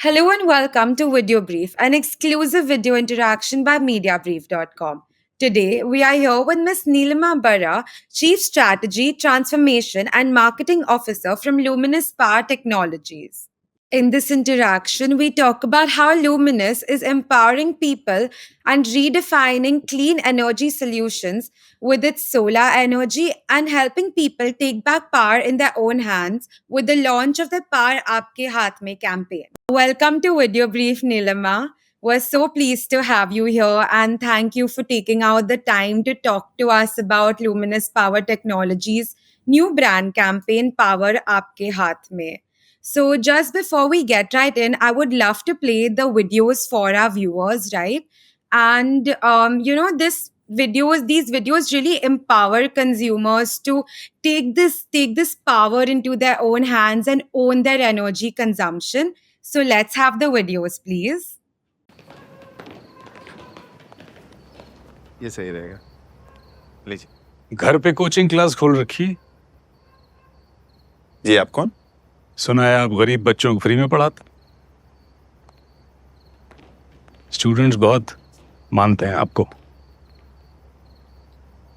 Hello and welcome to Video Brief, an exclusive video interaction by MediaBrief.com. Today, we are here with Ms. Neelima Bara, Chief Strategy, Transformation and Marketing Officer from Luminous Power Technologies. In this interaction, we talk about how Luminous is empowering people and redefining clean energy solutions with its solar energy and helping people take back power in their own hands with the launch of the Power Aapke Haath Mein campaign. Welcome to Video Brief, Nilama. We're so pleased to have you here and thank you for taking out the time to talk to us about Luminous Power Technologies' new brand campaign, Power Aapke Haath Mein. So, just before we get right in, I would love to play the videos for our viewers, right? And these videos really empower consumers to take this power into their own hands and own their energy consumption. So let's have the videos, please. ये सही रहेगा लीजिए। घर पे coaching class खोल रखी। जी आप कौन? सुना है आप गरीब बच्चों को फ्री में पढ़ाते। स्टूडेंट्स बहुत मानते हैं आपको,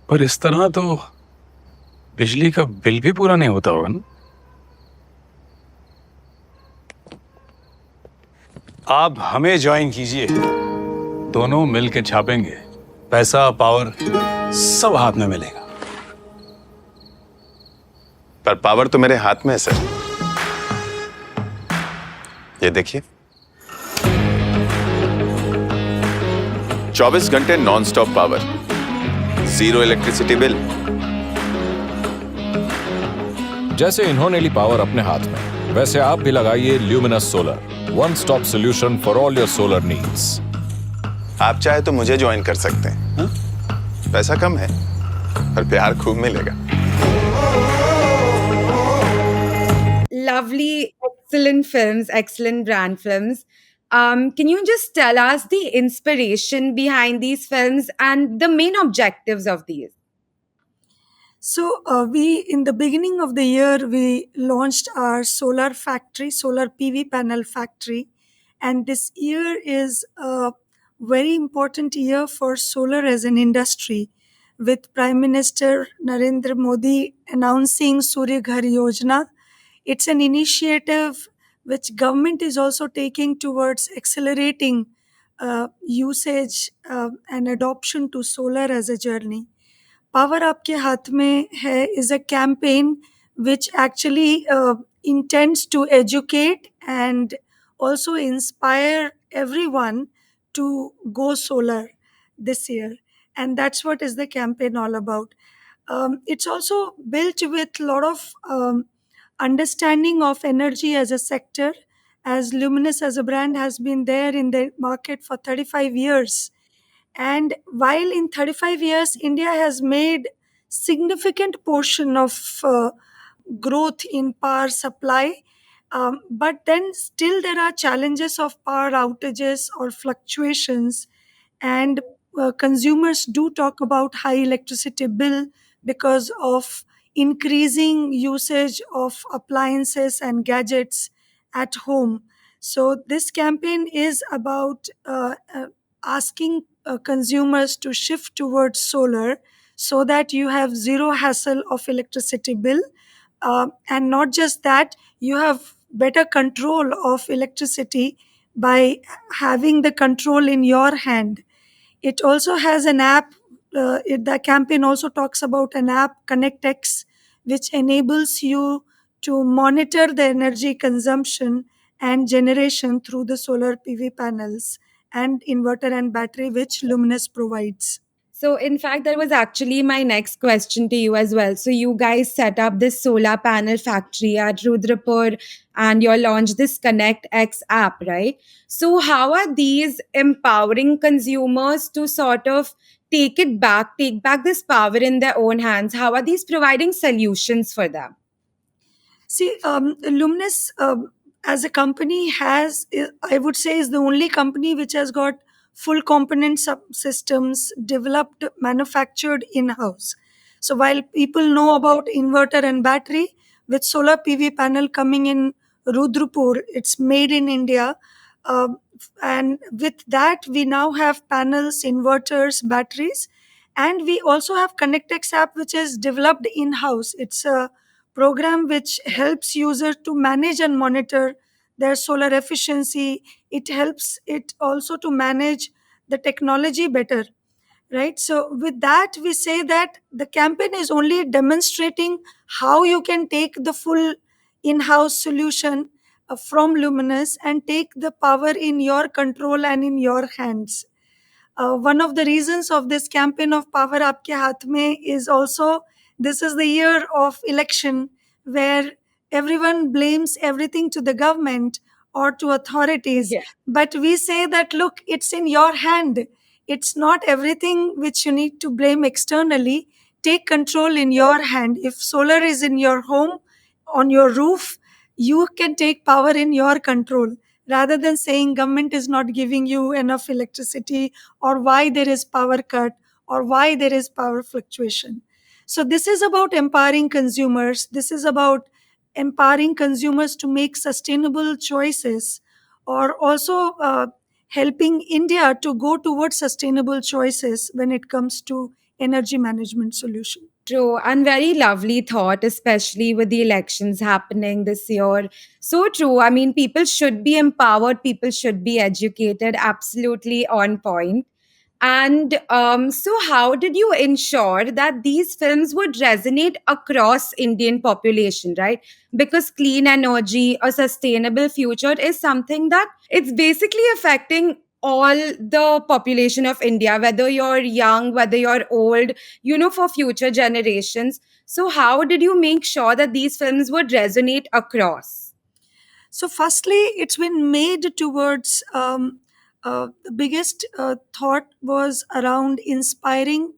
पर इस तरह तो बिजली का बिल भी पूरा नहीं होता होगा ना? आप हमें ज्वाइन कीजिए, दोनों मिलके छापेंगे, पैसा पावर सब हाथ में मिलेगा। पर पावर तो मेरे हाथ में है सर। ये देखिए, 24 घंटे non stop power, zero electricity bill. जैसे इन्होंने ली पावर अपने हाथ में, वैसे आप भी लगाइए luminous solar, one stop solution for all your solar needs. आप चाहे तो मुझे ज्वाइन कर सकते हैं। हा? पैसा कम है पर प्यार खूब मिलेगा। Lovely, excellent films, excellent brand films. Can you just tell us the inspiration behind these films and the main objectives of these? So in the beginning of the year, we launched our solar factory, solar PV panel factory. And this year is a very important year for solar as an industry, with Prime Minister Narendra Modi announcing Surya Ghar Yojana. It's an initiative which government is also taking towards accelerating usage and adoption to solar as a journey. Power आपके हाथ में है is a campaign which actually intends to educate and also inspire everyone to go solar this year. And that's what is the campaign all about. It's also built with a lot of understanding of energy as a sector, as Luminous as a brand has been there in the market for 35 years. And while in 35 years, India has made significant portion of growth in power supply, but then still there are challenges of power outages or fluctuations, and consumers do talk about high electricity bill because of increasing usage of appliances and gadgets at home. So this campaign is about asking consumers to shift towards solar so that you have zero hassle of electricity bill, and not just that, you have better control of electricity by having the control in your hand. It also has an app. The campaign also talks about an app, ConnectX, which enables you to monitor the energy consumption and generation through the solar PV panels and inverter and battery, which Luminous provides. So, in fact, that was actually my next question to you as well. So, you guys set up this solar panel factory at Rudrapur and you launched this Connect X app, right? So, how are these empowering consumers to sort of take back this power in their own hands? How are these providing solutions for them? See, Luminous as a company I would say, is the only company which has got full component subsystems developed, manufactured in-house. So while people know about inverter and battery, with solar PV panel coming in Rudrapur. It's made in India. Um, and with that, we now have panels, inverters, batteries, and we also have ConnectX app, which is developed in house. It's a program which helps users to manage and monitor their solar efficiency. It helps it also to manage the technology better, right? So with that, we say that the campaign is only demonstrating how you can take the full in-house solution from Luminous and take the power in your control and in your hands. One of the reasons of this campaign of Power Aapke Haath Mein is also this is the year of election where everyone blames everything to the government or to authorities. Yeah. But we say that, look, it's in your hand. It's not everything which you need to blame externally. Take control in your hand. If solar is in your home, on your roof, you can take power in your control rather than saying government is not giving you enough electricity or why there is power cut or why there is power fluctuation. So this is about empowering consumers. This is about empowering consumers to make sustainable choices, or also helping India to go towards sustainable choices when it comes to energy management solution. True, and very lovely thought, especially with the elections happening this year. So true. I mean, people should be empowered, people should be educated, absolutely on point. And so, how did you ensure that these films would resonate across Indian population, right? Because clean energy, a sustainable future is something that it's basically affecting all the population of India, whether you're young, whether you're old, for future generations. So, how did you make sure that these films would resonate across? So, firstly, it's been made towards the biggest thought was around inspiring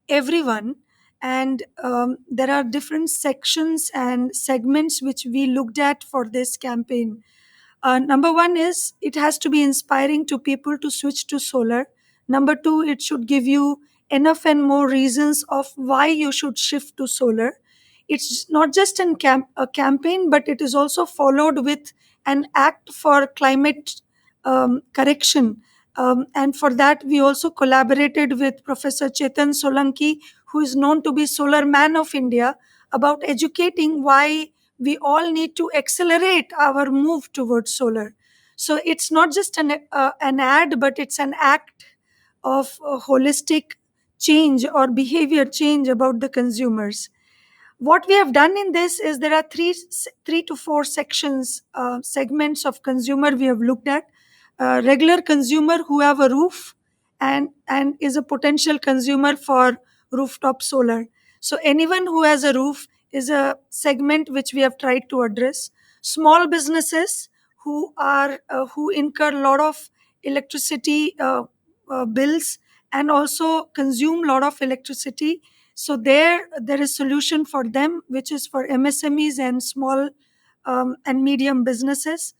everyone. And there are different sections and segments which we looked at for this campaign. Number one is it has to be inspiring to people to switch to solar. Number two, it should give you enough and more reasons of why you should shift to solar. It's not just a campaign, but it is also followed with an act for climate correction. And for that, we also collaborated with Professor Chetan Solanki, who is known to be Solar Man of India, about educating why we all need to accelerate our move towards solar. So it's not just an ad, but it's an act of holistic change or behavior change about the consumers. What we have done in this is there are three to four sections, segments of consumer we have looked at. Regular consumer who have a roof and is a potential consumer for rooftop solar. So anyone who has a roof is a segment which we have tried to address. Small businesses who incur a lot of electricity bills and also consume a lot of electricity. So there is solution for them, which is for MSMEs and small and medium businesses.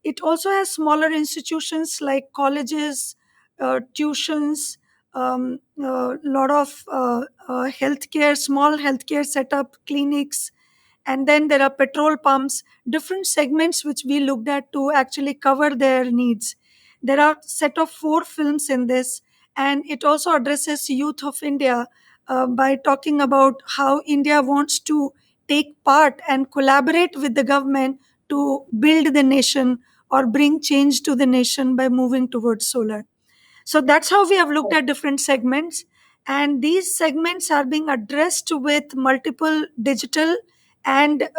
It also has smaller institutions like colleges, tuitions, lot of healthcare, small healthcare setup, clinics, and then there are petrol pumps, different segments which we looked at to actually cover their needs. There are set of four films in this, and it also addresses youth of India by talking about how India wants to take part and collaborate with the government to build the nation or bring change to the nation by moving towards solar. So that's how we have looked at different segments. And these segments are being addressed with multiple digital and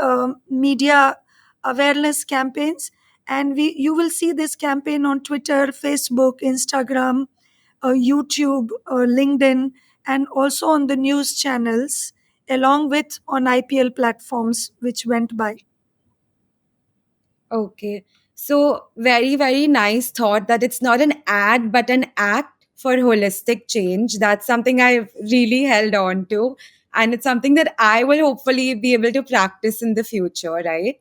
media awareness campaigns. And you will see this campaign on Twitter, Facebook, Instagram, YouTube, LinkedIn, and also on the news channels, along with on IPL platforms, which went by. Okay. So, very, very nice thought that it's not an ad, but an act for holistic change. That's something I've really held on to. And it's something that I will hopefully be able to practice in the future, right?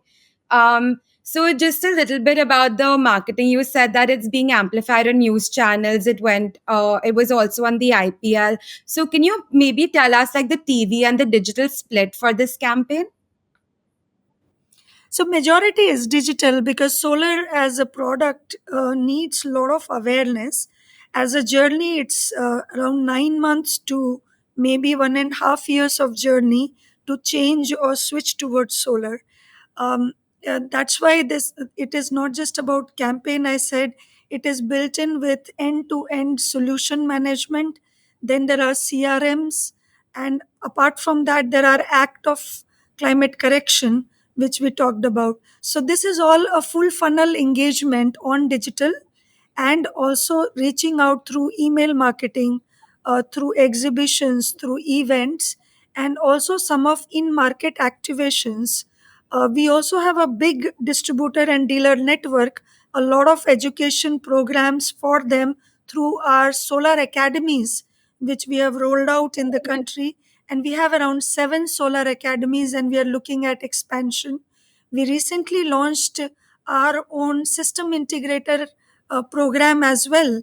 So, just a little bit about the marketing. You said that it's being amplified on news channels. It was also on the IPL. So, can you maybe tell us like the TV and the digital split for this campaign? So majority is digital because solar as a product needs a lot of awareness. As a journey, it's around 9 months to maybe 1.5 years of journey to change or switch towards solar. um, that's why this it is not just about campaign. I said it is built in with end to end solution management. Then there are CRMs, and apart from that there are act of climate correction, which we talked about. So this is all a full funnel engagement on digital, and also reaching out through email marketing, through exhibitions, through events, and also some of in market activations. We also have a big distributor and dealer network, a lot of education programs for them through our solar academies, which we have rolled out in the country. And we have around 7 solar academies, and we are looking at expansion. We recently launched our own system integrator program as well,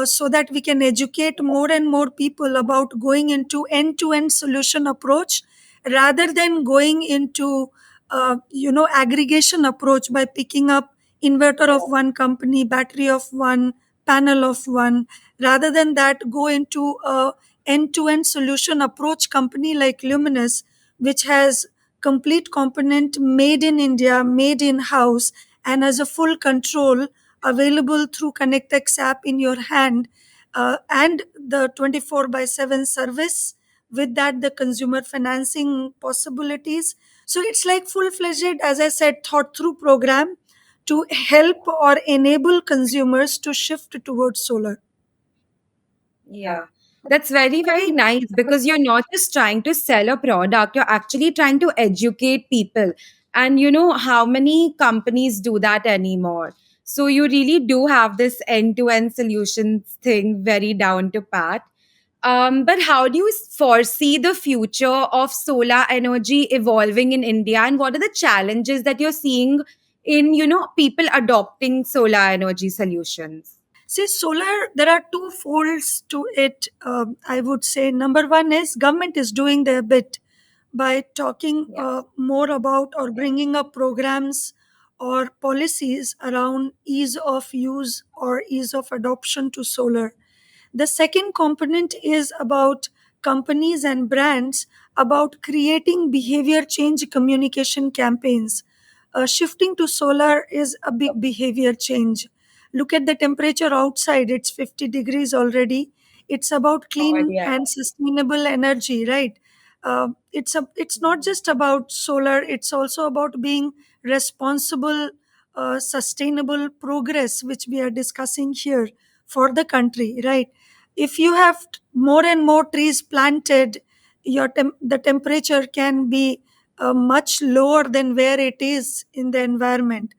so that we can educate more and more people about going into end-to-end solution approach rather than going into aggregation approach by picking up inverter of one company, battery of one, panel of one. Rather than that, go into a end-to-end solution approach company like Luminous, which has complete component made in India, made in house, and has a full control available through ConnectX app in your hand, and the 24 by 7 service. With that, the consumer financing possibilities. So it's like full-fledged, as I said, thought through program to help or enable consumers to shift towards solar. Yeah, that's very, very nice because you're not just trying to sell a product, you're actually trying to educate people. And you know how many companies do that anymore. So you really do have this end to end solutions thing very down to pat. But how do you foresee the future of solar energy evolving in India, and what are the challenges that you're seeing in, people adopting solar energy solutions? See, solar, there are two folds to it. I would say number one is government is doing their bit by talking more about or bringing up programs or policies around ease of use or ease of adoption to solar. The second component is about companies and brands about creating behavior change communication campaigns. Shifting to solar is a big behavior change. Look at the temperature outside, it's 50 degrees already. It's about God, clean yeah. and sustainable energy, right? It's not just about solar, it's also about being responsible, sustainable progress, which we are discussing here for the country, right? If you have more and more trees planted, the temperature can be much lower than where it is in the environment.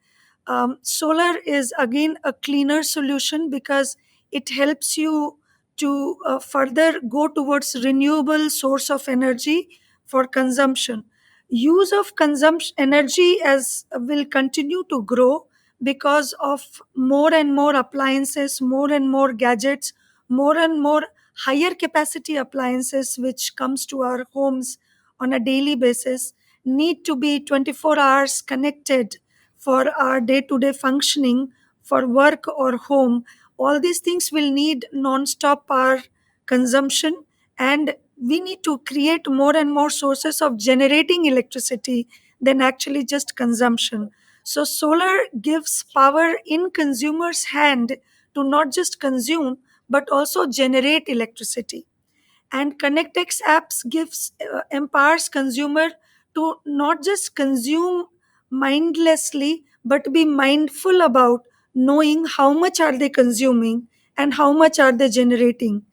Solar is again a cleaner solution because it helps you to further go towards renewable source of energy for consumption. Use of consumption energy as will continue to grow because of more and more appliances, more and more gadgets, more and more higher capacity appliances which comes to our homes on a daily basis need to be 24 hours connected for our day to day functioning, for work or home. All these things will need non-stop power consumption, and we need to create more and more sources of generating electricity than actually just consumption. So solar gives power in consumers hand to not just consume but also generate electricity. And ConnectX apps gives empowers consumer to not just consume mindlessly but be mindful about knowing how much are they consuming and how much are they generating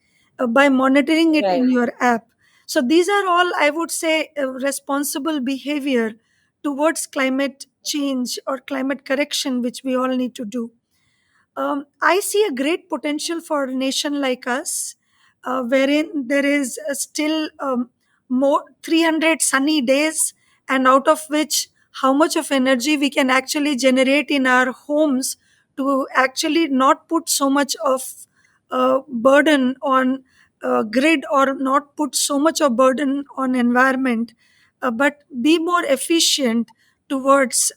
by monitoring it in Right. your app. So these are all, I would say, responsible behavior towards climate change or climate correction, which we all need to do. I see a great potential for a nation like us, wherein there is still more 300 sunny days, and out of which how much of energy we can actually generate in our homes to actually not put so much of burden on grid or not put so much of burden on environment, but be more efficient towards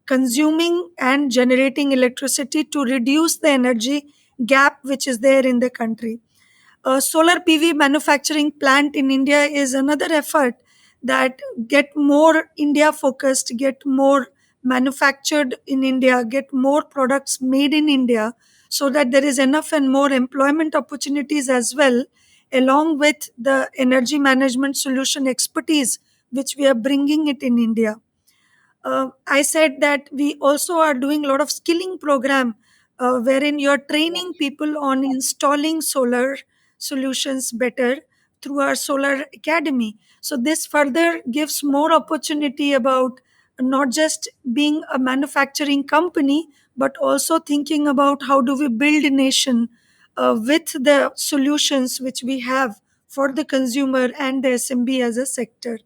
consuming and generating electricity to reduce the energy gap which is there in the country. A solar PV manufacturing plant in India is another effort that get more India focused, get more manufactured in India, get more products made in India, so that there is enough and more employment opportunities as well, along with the energy management solution expertise which we are bringing it in India. I said that we also are doing a lot of skilling program wherein you're training people on installing solar solutions better through our solar academy. So this further gives more opportunity about not just being a manufacturing company, but also thinking about how do we build a nation with the solutions which we have for the consumer and the SMB as a sector.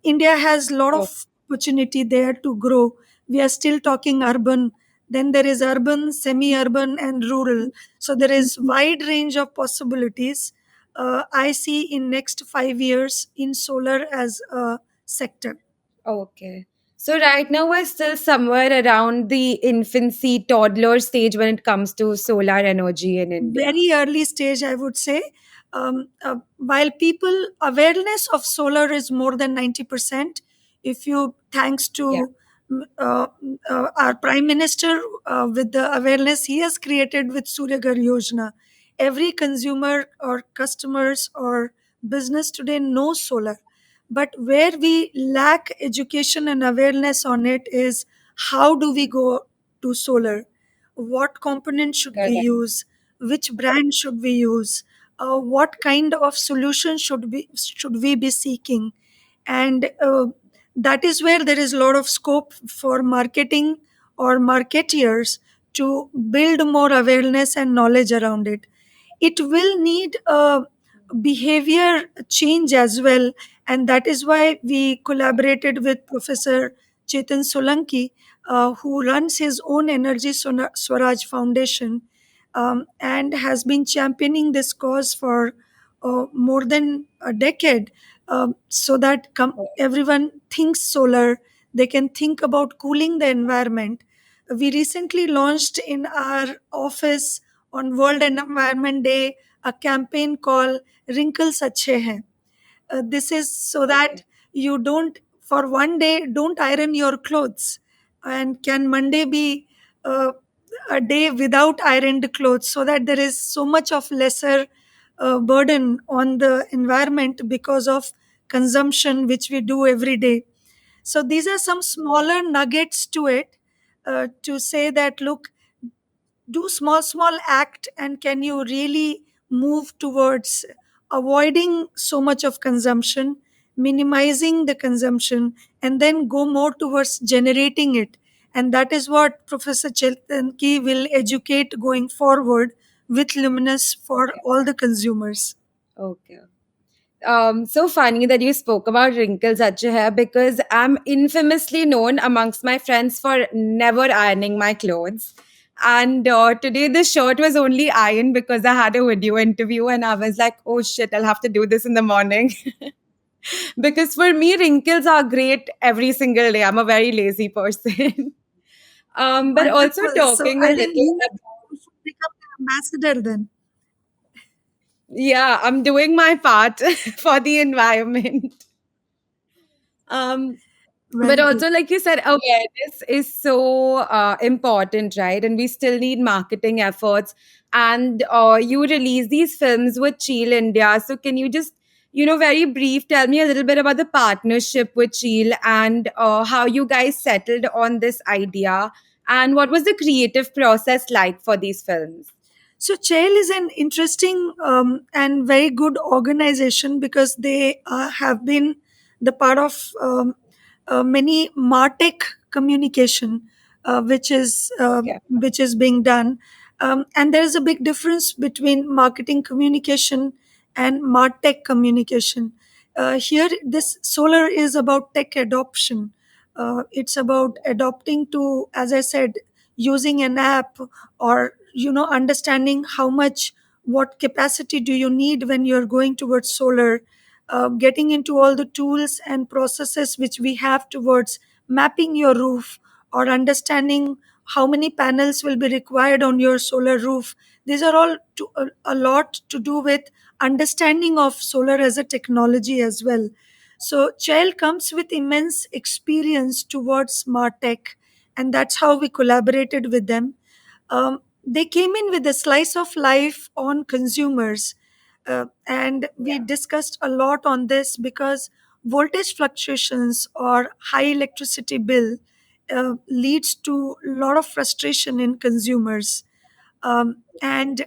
India has a lot of opportunity there to grow. We are still talking urban. Then there is urban, semi-urban, and rural. So there is wide range of possibilities. I see in next 5 years in solar as a sector. Okay. So right now we're still somewhere around the infancy toddler stage when it comes to solar energy in India. Very early stage, I would say. While people awareness of solar is more than 90%, if you thanks Yeah. to our prime minister with the awareness he has created with Surya Ghar Yojana, every consumer or customers or business today knows solar. But where we lack education and awareness on it is how do we go to solar? What component should we Correct. use? Which brand should we use? What kind of solution should we be seeking? And that is where there is a lot of scope for marketing or marketeers to build more awareness and knowledge around it. It will need a behavior change as well, and that is why we collaborated with Professor Chetan Solanki, who runs his own Energy Swaraj Foundation, and has been championing this cause for more than a decade, so that everyone thinks solar, they can think about cooling the environment. We recently launched in our office on World Environment Day a campaign called Wrinkles Achhe Hain. This is so that you don't, for one day, don't iron your clothes. And can Monday be uh, a day without ironed clothes, so that there is so much of lesser burden on the environment because of consumption, which we do every day. So these are some smaller nuggets to it, to say that, look, do small act, and can you really move towards avoiding so much of consumption, minimizing the consumption, and then go more towards generating it. And that is what Professor Chetanki will educate going forward with Luminous for all the consumers. Okay. So funny that you spoke about wrinkles at your hair because I'm infamously known amongst my friends for never ironing my clothes. And today the shirt was only ironed because I had a video interview and I was like, oh shit, I'll have to do this in the morning. Because for me, wrinkles are great every single day. I'm a very lazy person. But also Wonderful. So talking a I think little you about, should become an ambassador then. yeah, I'm doing my part for the environment. Um, Very but good. also, like you said, awareness is so important, right? And we still need marketing efforts. And you release these films with Cheel India. So, can you just, very brief, tell me a little bit about the partnership with Cheel and how you guys settled on this idea? And what was the creative process like for these films? So Chail is an interesting and very good organization because they have been the part of many Martech communication, which is being done, and there is a big difference between marketing communication and Martech communication. Here, this solar is about tech adoption. It's about adopting to, as I said, using an app, or understanding how much, what capacity do you need when you're going towards solar, getting into all the tools and processes which we have towards mapping your roof or understanding how many panels will be required on your solar roof. These are all a lot to do with understanding of solar as a technology as well. So child comes with immense experience towards smart tech, and that's how we collaborated with them. They came in with a slice of life on consumers, and we discussed a lot on this because voltage fluctuations or high electricity bill leads to a lot of frustration in consumers, and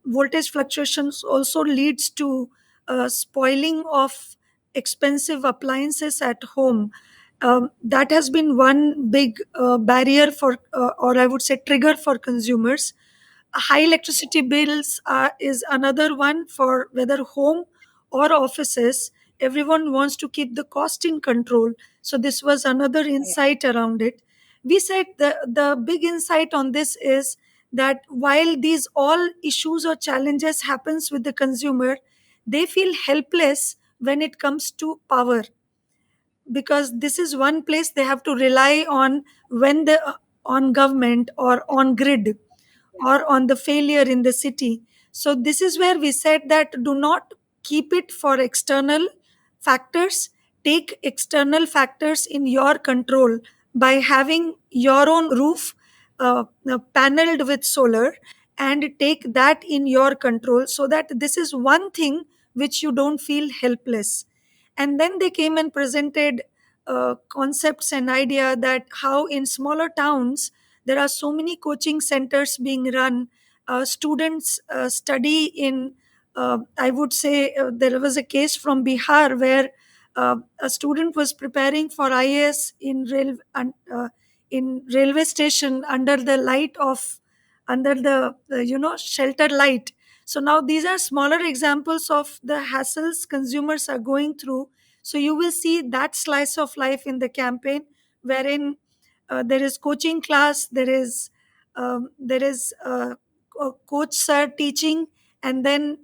voltage fluctuations also leads to spoiling of expensive appliances at home. That has been one big barrier for, or I would say trigger for consumers. High electricity bills is another one for whether home or offices. Everyone wants to keep the cost in control, so this was another insight around it. We said the big insight on this is that while these all issues or challenges happens with the consumer, they feel helpless when it comes to power, because this is one place they have to rely on when the on government or on grid or on the failure in the city. So this is where we said that do not keep it for external factors. Take external factors in your control by having your own roof paneled with solar, and take that in your control, so that this is one thing which you don't feel helpless. And then they came and presented concepts and idea that how in smaller towns there are so many coaching centers being run. Students study in, I would say, there was a case from Bihar where a student was preparing for IAS in railway station under the light of, under the shelter light. So now these are smaller examples of the hassles consumers are going through. So you will see that slice of life in the campaign, wherein there is coaching class, there is a coach sir teaching, and then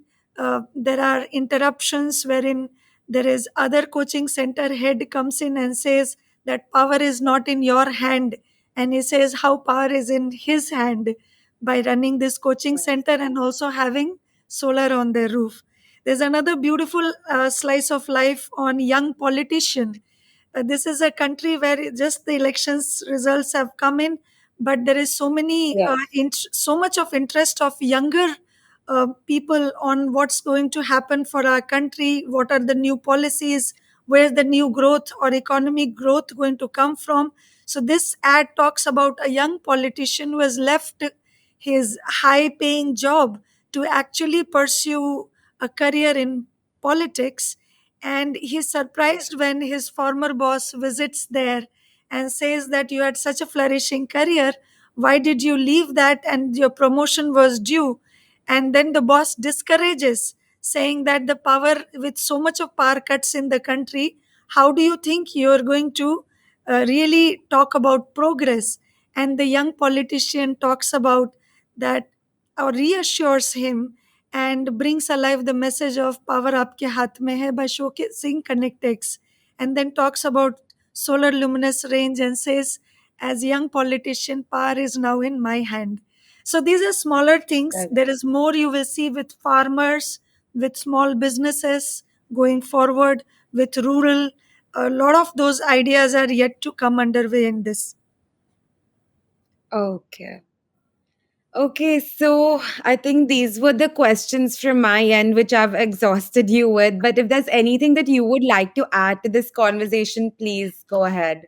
there are interruptions wherein there is other coaching center head comes in and says that power is not in your hand, and he says how power is in his hand by running this coaching center and also having solar on their roof. There's another beautiful slice of life on young politician. This is a country where just the elections results have come in, but there is so many so much of interest of younger people on what's going to happen for our country, what are the new policies, where's the new growth or economic growth going to come from. So this ad talks about a young politician who has left his high paying job to actually pursue a career in politics, and he's surprised when his former boss visits there and says that you had such a flourishing career, why did you leave that, and your promotion was due. And then the boss discourages, saying that the power, with so much of power cuts in the country, how do you think you're going to really talk about progress? And the young politician talks about that, or reassures him, and brings alive the message of power aapke haath mein hai by showcasing Connectex, and then talks about solar luminous range and says, as young politician, power is now in my hand. So these are smaller things. Right. There is more you will see with farmers, with small businesses going forward, with rural. A lot of those ideas are yet to come underway in this. Okay. Okay, so I think these were the questions from my end, which I've exhausted you with. But if there's anything that you would like to add to this conversation, please go ahead.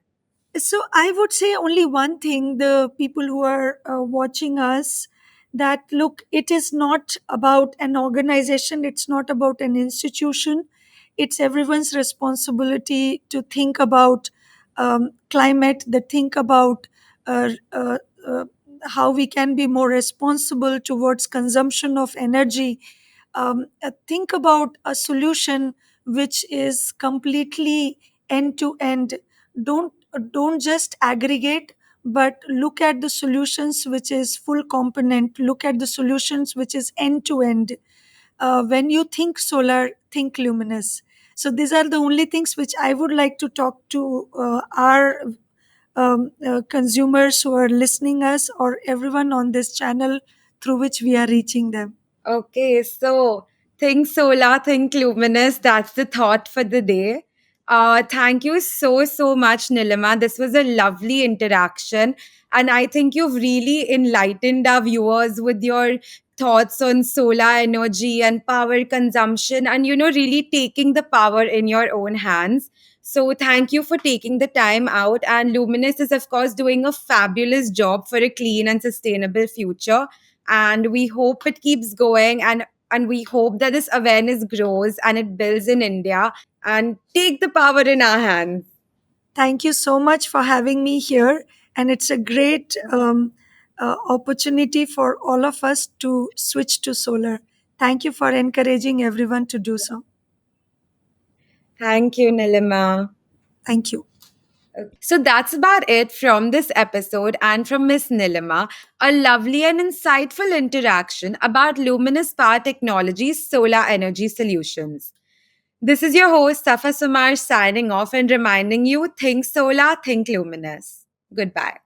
So I would say only one thing, the people who are watching us, that look, it is not about an organization, it's not about an institution. It's everyone's responsibility to think about climate, that think about uh, uh, how we can be more responsible towards consumption of energy. Think about a solution which is completely end to end. Don't just aggregate, but look at the solutions which is full component, look at the solutions which is end to end. When you think solar, think luminous. So these are the only things which I would like to talk to our consumers who are listening us, or everyone on this channel through which we are reaching them. Okay, so think solar, think luminous. That's the thought for the day. Thank you so much, Nilima. This was a lovely interaction. And I think you've really enlightened our viewers with your thoughts on solar energy and power consumption and, really taking the power in your own hands. So thank you for taking the time out. And Luminous is, of course, doing a fabulous job for a clean and sustainable future, and we hope it keeps going, and we hope that this awareness grows and it builds in India and take the power in our hands. Thank you so much for having me here. And it's a great opportunity for all of us to switch to solar. Thank you for encouraging everyone to do so. Thank you, Nilima. Thank you. So that's about it from this episode and from Miss Nilima. A lovely and insightful interaction about luminous power technologies, solar energy solutions. This is your host, Safa Sumar, signing off and reminding you, think solar, think luminous. Goodbye.